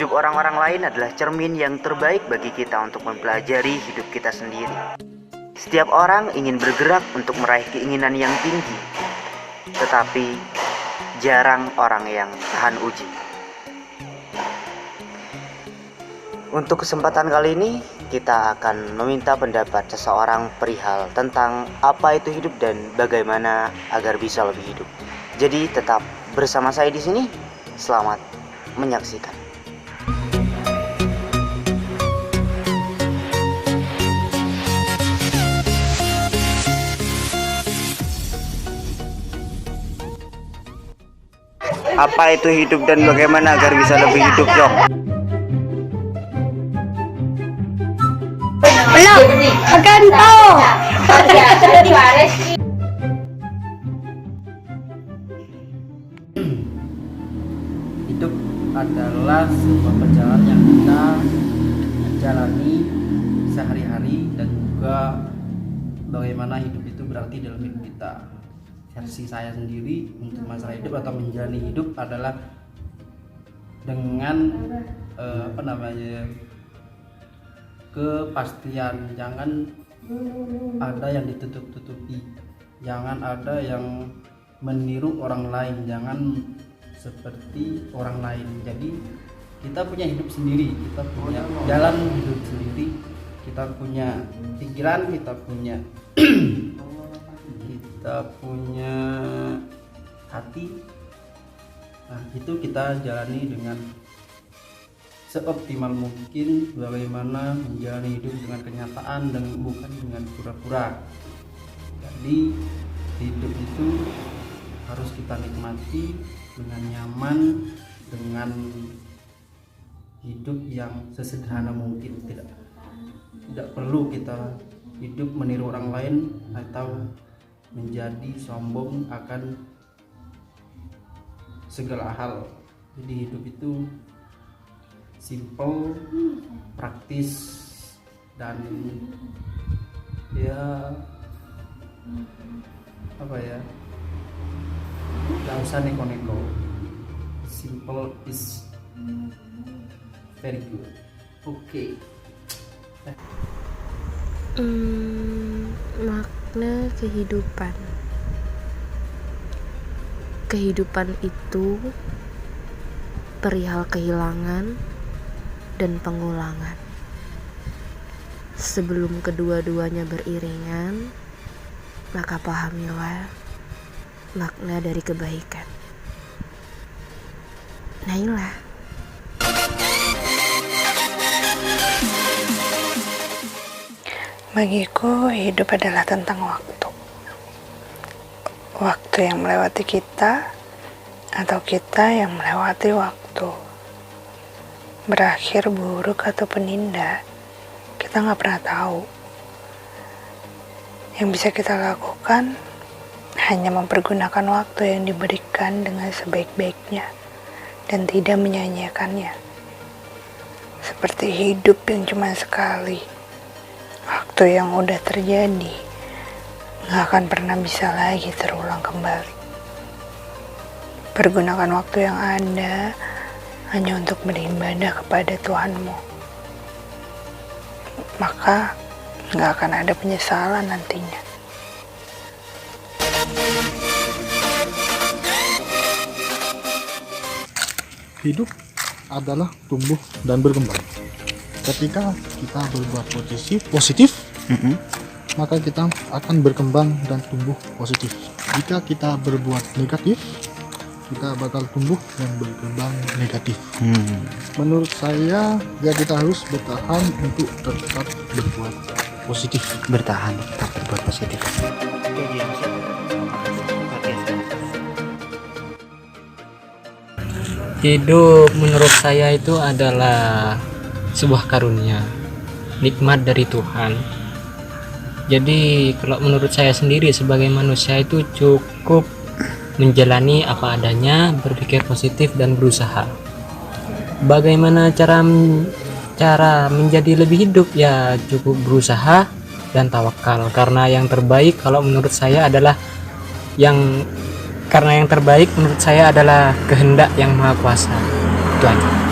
Hidup orang-orang lain adalah cermin yang terbaik bagi kita untuk mempelajari hidup kita sendiri. Setiap orang ingin bergerak untuk meraih keinginan yang tinggi, tetapi jarang orang yang tahan uji. Untuk kesempatan kali ini, kita akan meminta pendapat seseorang perihal tentang apa itu hidup dan bagaimana agar bisa lebih hidup. Jadi tetap bersama saya di sini. Selamat menyaksikan. Apa itu hidup dan bagaimana agar bisa lebih hidup, Jok? Belum, akan tahu. Hidup adalah sebuah perjalanan yang kita jalani sehari-hari dan juga bagaimana hidup itu berarti dalam hidup kita. Versi saya sendiri untuk masalah hidup atau menjalani hidup adalah dengan kepastian. Jangan ada yang ditutup-tutupi, jangan ada yang meniru orang lain, jangan seperti orang lain. Jadi kita punya hidup sendiri, kita punya jalan hidup sendiri, kita punya pikiran, kita punya hati. Nah, itu kita jalani dengan seoptimal mungkin, bagaimana menjalani hidup dengan kenyataan dan bukan dengan pura-pura. Jadi hidup itu harus kita nikmati dengan nyaman, dengan hidup yang sesederhana mungkin. Tidak perlu kita hidup meniru orang lain atau menjadi sombong akan segala hal. Jadi hidup itu simple, praktis, dan gak usah neko-neko. Simple is very good. Oke. Makna kehidupan. Kehidupan itu perihal kehilangan dan pengulangan. Sebelum kedua-duanya beriringan, maka pahamilah makna dari kebaikan. Nailah. Bagiku, hidup adalah tentang waktu. Waktu yang melewati kita, atau kita yang melewati waktu. Berakhir buruk ataupun indah, kita nggak pernah tahu. Yang bisa kita lakukan hanya mempergunakan waktu yang diberikan dengan sebaik-baiknya dan tidak menyanyiakannya. Seperti hidup yang cuma sekali. Waktu yang udah terjadi gak akan pernah bisa lagi terulang kembali. Pergunakan waktu yang ada hanya untuk beribadah kepada Tuhanmu. Maka gak akan ada penyesalan nantinya. Hidup adalah tumbuh dan berkembang. Ketika kita berbuat positif, maka kita akan berkembang dan tumbuh positif. Jika kita berbuat negatif, kita bakal tumbuh dan berkembang negatif. Menurut saya, ya kita harus bertahan untuk tetap berbuat positif. Bertahan, tetap berbuat positif. Hidup menurut saya itu adalah sebuah karunia, nikmat dari Tuhan. Jadi kalau menurut saya sendiri sebagai manusia itu cukup menjalani apa adanya, berpikir positif dan berusaha. Bagaimana cara menjadi lebih hidup? Ya cukup berusaha dan tawakal, karena yang terbaik kalau menurut saya adalah yang terbaik menurut saya adalah kehendak yang maha kuasa. Itu aja.